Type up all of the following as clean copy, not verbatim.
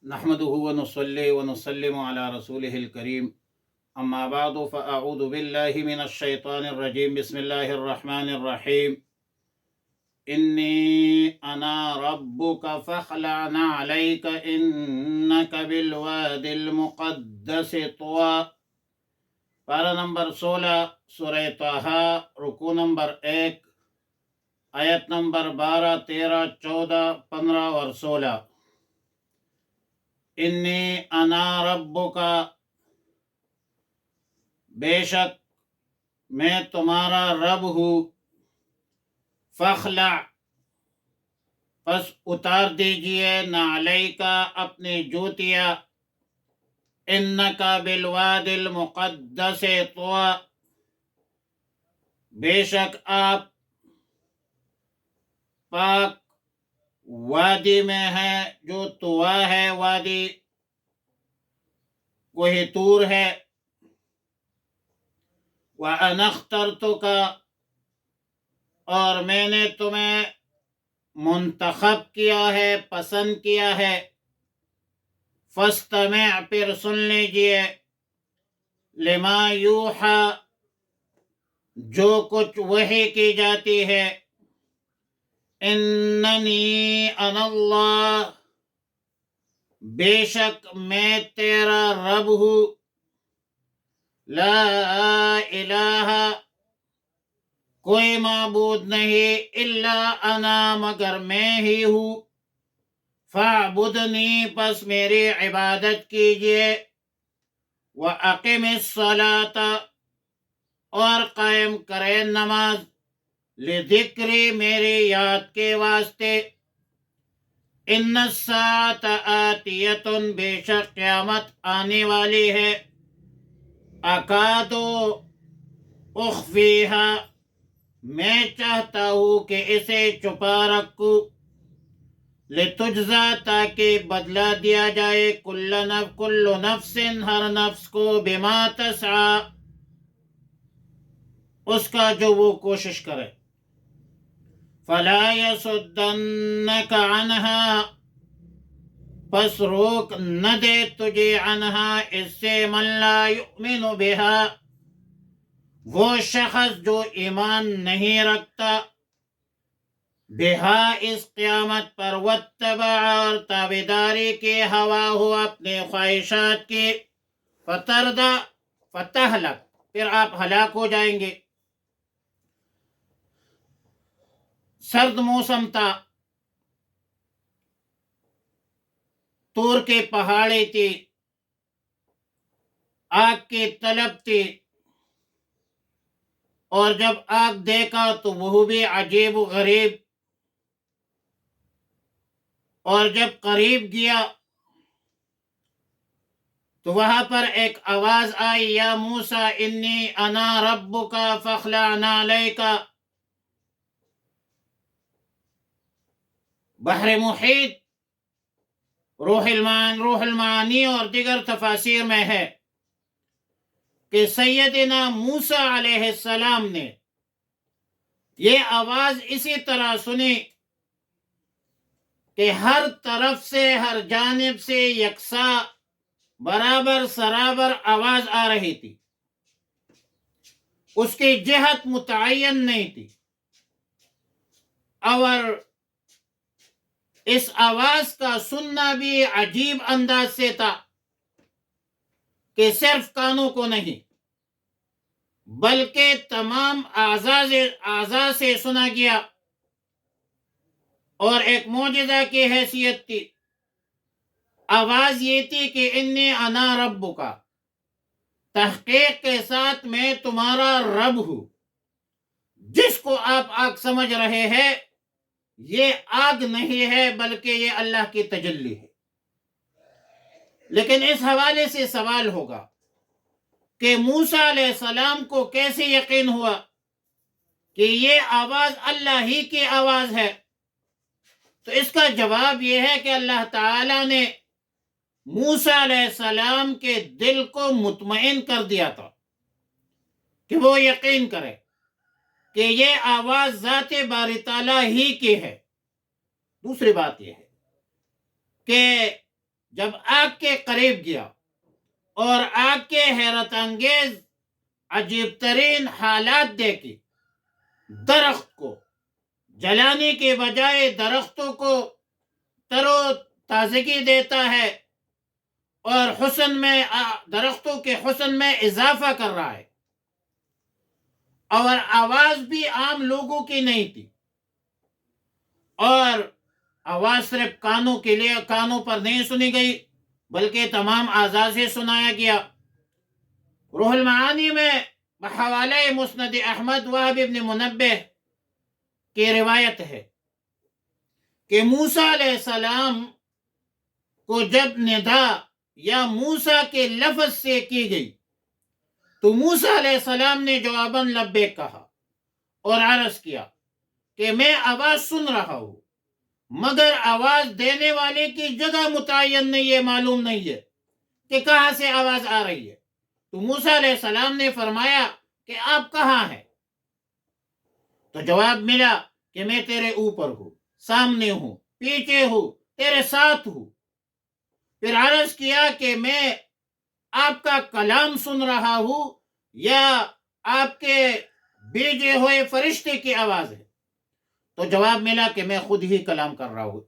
نحمده ونصلي ونسلم على رسوله الكريم اما بعد فاعوذ بالله من الشيطان الرجيم بسم الله الرحمن الرحيم إني أنا ربك فاخلع عليك إنك بالواد المقدس طوى۔ پارہ نمبر 16 سورہ طٰہٰ، رکوع نمبر 1، آیت نمبر 12، 13، 14، 15 اور 16۔ انی انا ربک، بے شک میں تمہارا رب ہوں، فاخلع، پس اتار دیجئے، نعلیک، اپنی جوتیاں، انک بالواد المقدس طوی، بے شک آپ پاک وادی میں ہے جو طویٰ ہے، وادی کوہ طور ہے۔ وَأَنَا اخْتَرْتُكَ، اور میں نے تمہیں منتخب کیا ہے، پسند کیا ہے۔ فَاسْتَمِعْ، پھر سن لیجئے، لِمَا یوحیٰ، جو کچھ وحی کی جاتی ہے۔ اِنَّنِی اَنَا اللہ، بے شک میں تیرا رب ہوں، لا الہ، کوئی معبود نہیں، الا انا، مگر میں ہی ہوں، فاعبدنی، پس میری عبادت کیجئے، وَأَقِمِ الصَّلَاةَ، اور قائم کرے نماز، لذکری، میری یاد کے واسطے۔ ان الساعة آتیۃ، بے شک قیامت آنے والی ہے۔ اکادو اخفیہا، میں چاہتا ہوں کہ اسے چھپا رکھوں، لتجزا، تاکہ بدلہ دیا جائے، کل نفس، ہر نفس کو، بما تسعی، اس کا جو وہ کوشش کرے۔ فلا یصدنک عنہا، پس روک نہ دے تجھے، عنہا، اس سے، من لا یؤمن بہا، وہ شخص جو ایمان نہیں رکھتا، بہا، اس قیامت پر، واتبع، اور تابعداری کی، ہوا ہو، اپنے خواہشات کی، فتردہ، فتہلک، پھر آپ ہلاک ہو جائیں گے۔ سرد موسم تھا، طور کے پہاڑی تھی، آگ کی طلب تھی، اور جب آگ دیکھا تو وہ بھی عجیب و غریب، اور جب قریب گیا تو وہاں پر ایک آواز آئی، یا موسیٰ انی انا ربک فاخلع نعلیک۔ بحر محیط، روح المعانی اور دیگر تفاسیر میں ہے کہ سیدنا موسیٰ علیہ السلام نے یہ آواز اسی طرح سنی کہ ہر طرف سے، ہر جانب سے یکساں، برابر سرابر آواز آ رہی تھی، اس کی جہت متعین نہیں تھی، اور اس آواز کا سننا بھی عجیب انداز سے تھا کہ صرف کانوں کو نہیں بلکہ تمام اعضاء سے سنا گیا، اور ایک معجزہ کی حیثیت تھی۔ آواز یہ تھی کہ انی انا ربک، تحقیق کے ساتھ میں تمہارا رب ہوں۔ جس کو آپ آگ سمجھ رہے ہیں، یہ آگ نہیں ہے بلکہ یہ اللہ کی تجلی ہے۔ لیکن اس حوالے سے سوال ہوگا کہ موسیٰ علیہ السلام کو کیسے یقین ہوا کہ یہ آواز اللہ ہی کی آواز ہے؟ تو اس کا جواب یہ ہے کہ اللہ تعالیٰ نے موسیٰ علیہ السلام کے دل کو مطمئن کر دیا تھا کہ وہ یقین کرے کہ یہ آواز ذات باری تعالیٰ ہی کی ہے۔ دوسری بات یہ ہے کہ جب آگ کے قریب گیا اور آگ کے حیرت انگیز عجیب ترین حالات دیکھی، درخت کو جلانے کے بجائے درختوں کو تر و تازگی دیتا ہے اور درختوں کے حسن میں اضافہ کر رہا ہے، اور آواز بھی عام لوگوں کی نہیں تھی، اور آواز صرف کانوں پر نہیں سنی گئی بلکہ تمام اعضاء سے سنایا گیا۔ روح المعانی میں بحوالہ مسند احمد وہب ابن منبہ کی روایت ہے کہ موسیٰ علیہ السلام کو جب ندا یا موسیٰ کے لفظ سے کی گئی تو موسیٰ علیہ السلام نے جواباً لبیک کہا اور عرض کیا کہ میں آواز سن رہا ہوں، مگر آواز دینے والے کی جگہ متعین نہیں ہے، معلوم نہیں ہے کہ کہاں سے آواز آ رہی ہے۔ تو موسیٰ علیہ السلام نے فرمایا کہ آپ کہاں ہیں؟ تو جواب ملا کہ میں تیرے اوپر ہوں، سامنے ہوں، پیچھے ہوں، تیرے ساتھ ہوں۔ پھر عرض کیا کہ میں آپ کا کلام سن رہا ہوں یا آپ کے بھیجے ہوئے فرشتے کی آواز ہے؟ تو جواب ملا کہ میں خود ہی کلام کر رہا ہوں۔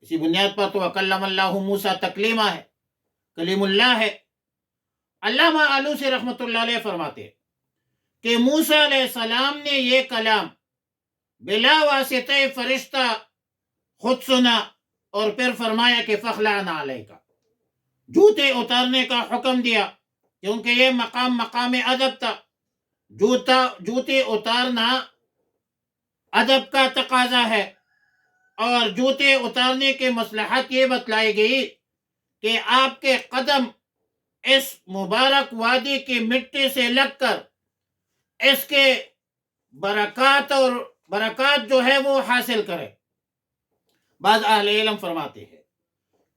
اسی بنیاد پر تو وَكَلَّمَ اللَّهُ موسیٰ تکلیمہ ہے، کلیم اللہ ہے۔ علامہ آلوسی رحمۃ اللہ علیہ فرماتے کہ موسیٰ علیہ السلام نے یہ کلام بلا واسطہ فرشتہ خود سنا اور پھر فرمایا کہ فَخْلَعْنَ عَلَيْكَ، جوتے اتارنے کا حکم دیا، کیونکہ یہ مقام ادب تھا۔ جوتے اتارنا ادب کا تقاضا ہے، اور جوتے اتارنے کے مصلحت یہ بتلائی گئی کہ آپ کے قدم اس مبارک وادی کی مٹی سے لگ کر اس کے برکات جو ہے وہ حاصل کرے۔ بعض اہل علم فرماتے ہیں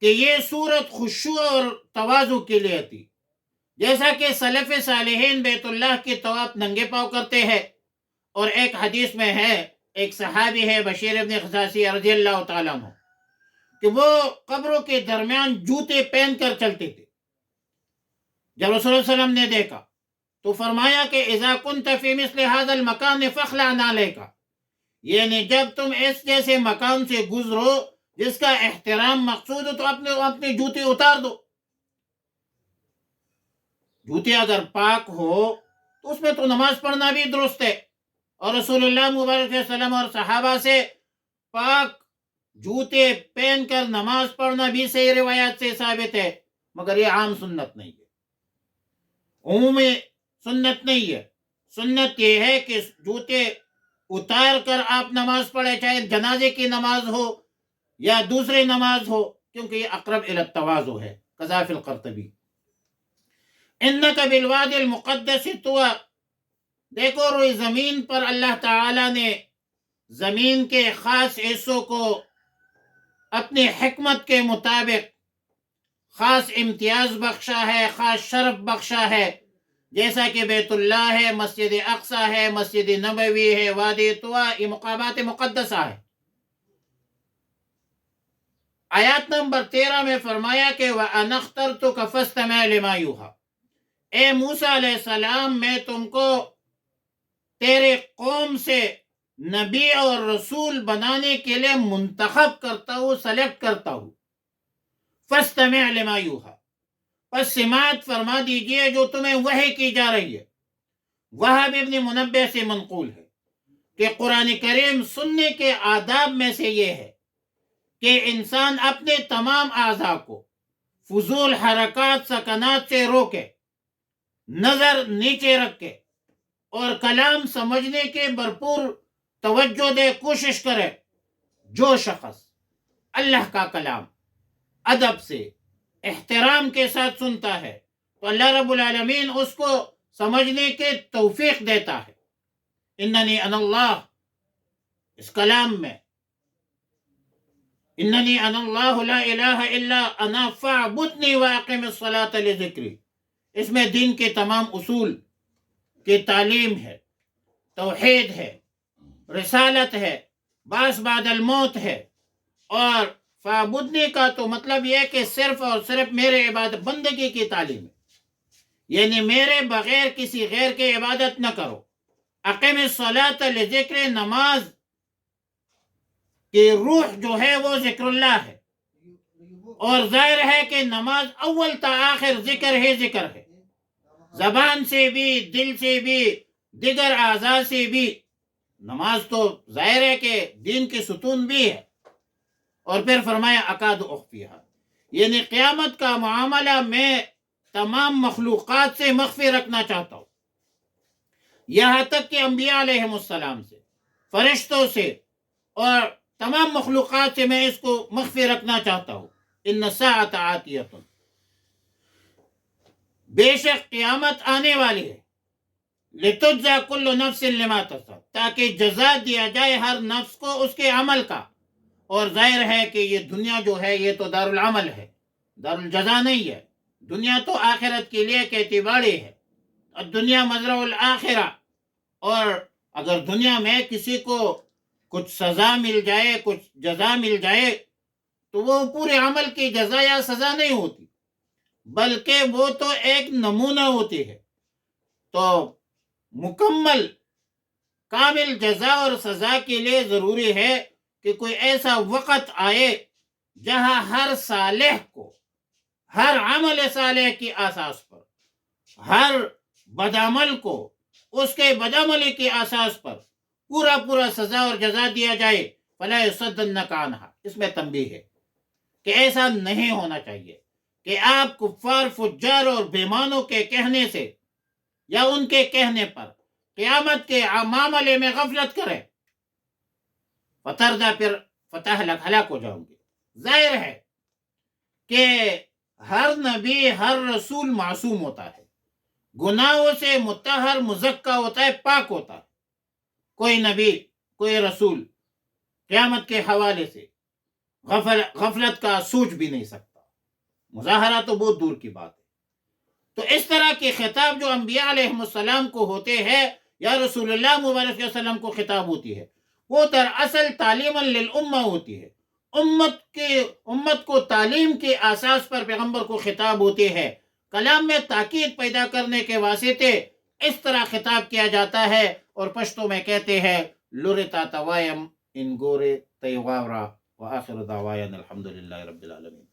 کہ یہ صورت خشوع اور تواضع کے لیے تھی، جیسا کہ سلف صالحین بیت اللہ کی طواف ننگے پاؤں کرتے ہیں، اور ایک حدیث میں ہے، ایک صحابی ہے بشیر ابن خصاصی رضی اللہ تعالیٰ عنہ، کہ وہ قبروں کے درمیان جوتے پہن کر چلتے تھے۔ جب رسول اللہ علیہ وسلم نے دیکھا تو فرمایا کہ اذا كنت في مثل هذا المكان فاخلع نعليك، یعنی جب تم اس جیسے مکان سے گزرو جس کا احترام مقصود ہو تو اپنے جوتے اتار دو۔ جوتے اگر پاک ہو تو اس میں تو نماز پڑھنا بھی درست ہے، اور رسول اللہ مبارک علیہ وسلم اور صحابہ سے پاک جوتے پہن کر نماز پڑھنا بھی صحیح روایات سے ثابت ہے، مگر یہ عام سنت نہیں ہے، عمومی سنت نہیں ہے۔ سنت یہ ہے کہ جوتے اتار کر آپ نماز پڑھے، چاہے جنازے کی نماز ہو یا دوسری نماز ہو، کیونکہ یہ اقرب الی التواضع ہے۔ قذا فی القرطبی انک بالوادی المقدس طوی، دیکھو روئی زمین پر اللہ تعالی نے زمین کے خاص حصوں کو اپنی حکمت کے مطابق خاص امتیاز بخشا ہے، خاص شرف بخشا ہے، جیسا کہ بیت اللہ ہے، مسجد اقصی ہے، مسجد نبوی ہے، وادی طویٰ، یہ مقامات مقدسہ ہے۔ آیات نمبر 13 میں فرمایا کہ وَأَنَا اخْتَرْتُكَ فَاسْتَمِعْ لِمَا يُوحَىٰ، اے موسیٰ علیہ السلام میں تم کو تیرے قوم سے نبی اور رسول بنانے کے لیے منتخب کرتا ہوں، سلیکٹ کرتا ہوں۔ فَاسْتَمِعْ لِمَا يُوحَىٰ، پس سماعت فرما دیجئے جو تمہیں وحی کی جا رہی ہے۔ وہب ابن منبہ سے منقول ہے کہ قرآن کریم سننے کے آداب میں سے یہ ہے کہ انسان اپنے تمام اعضاء کو فضول حرکات سکنات سے روکے، نظر نیچے رکھے، اور کلام سمجھنے کے بھرپور توجہ دے، کوشش کرے۔ جو شخص اللہ کا کلام ادب سے، احترام کے ساتھ سنتا ہے تو اللہ رب العالمین اس کو سمجھنے کے توفیق دیتا ہے۔ اننی انا اللہ، اس کلام میں اننی انا اللہ لا الہ الا انا فاعبدنی واقم الصلاۃ لذکری، اس میں دین کے تمام اصول کی تعلیم ہے، توحید ہے، رسالت ہے، بعث بعد الموت ہے، اور فعبدنی کا تو مطلب یہ ہے کہ صرف اور صرف میرے عبادت بندگی کی تعلیم ہے، یعنی میرے بغیر کسی غیر کی عبادت نہ کرو۔ اقیم الصلاۃ لذکر، نماز کی روح جو ہے وہ ذکر اللہ ہے، اور ظاہر ہے کہ نماز اول تا آخر ذکر ہے، ذکر ہے، زبان سے بھی، دل سے بھی، دیگر اعضاء سے بھی۔ نماز تو ظاہر ہے کہ دین کی ستون بھی ہے۔ اور پھر فرمایا اکاد اخفیہا، یعنی قیامت کا معاملہ میں تمام مخلوقات سے مخفی رکھنا چاہتا ہوں، یہاں تک کہ انبیاء علیہ السلام سے، فرشتوں سے اور تمام مخلوقات سے میں اس کو مخفی رکھنا چاہتا ہوں۔ ان الساعۃ آتیۃ، بے شک قیامت آنے والی ہے، لتجزی کل نفس لما کسبت، تاکہ جزا دیا جائے ہر نفس کو اس کے عمل کا۔ اور ظاہر ہے کہ یہ دنیا جو ہے یہ تو دار العمل ہے، دار الجزا نہیں ہے۔ دنیا تو آخرت کے لیے کھیتی باڑی ہے، الدنیا مزرع الآخرہ۔ اور اگر دنیا میں کسی کو کچھ سزا مل جائے، کچھ جزا مل جائے، تو وہ پورے عمل کی جزا یا سزا نہیں ہوتی، بلکہ وہ تو ایک نمونہ ہوتی ہے۔ تو مکمل کامل جزا اور سزا کے لیے ضروری ہے کہ کوئی ایسا وقت آئے جہاں ہر صالح کو، ہر عمل صالح کی اساس پر، ہر بدعمل کو اس کے بدعملی کی اساس پر پورا سزا اور جزا دیا جائے۔ فلا یصدنک عنہا، اس میں تنبیہ ہے کہ ایسا نہیں ہونا چاہیے کہ آپ کفار، فجار اور بےمانوں کے کہنے سے یا ان کے کہنے پر قیامت کے معاملے میں غفلت کریں، فتردہ، پھر فتح ہلاک ہو جاؤں گے۔ ظاہر ہے کہ ہر نبی، ہر رسول معصوم ہوتا ہے، گناہوں سے مطہر، مزکہ ہوتا ہے، پاک ہوتا ہے۔ کوئی نبی، کوئی رسول قیامت کے حوالے سے غفلت کا سوچ بھی نہیں سکتا، مظاہرہ تو بہت دور کی بات ہے۔ تو اس طرح کے خطاب جو انبیاء علیہ السلام کو ہوتے ہیں یا رسول اللہ مبارک صلی اللہ علیہ وسلم کو خطاب ہوتی ہے، وہ دراصل تعلیما للامہ ہوتی ہے، امت کو تعلیم کے اساس پر پیغمبر کو خطاب ہوتے ہیں۔ کلام میں تاکید پیدا کرنے کے واسطے اس طرح خطاب کیا جاتا ہے، اور پشتو میں کہتے ہیں لورتا توایم ان گورے تیغاورا، وآخر دعوانا الحمدللہ رب العالمین۔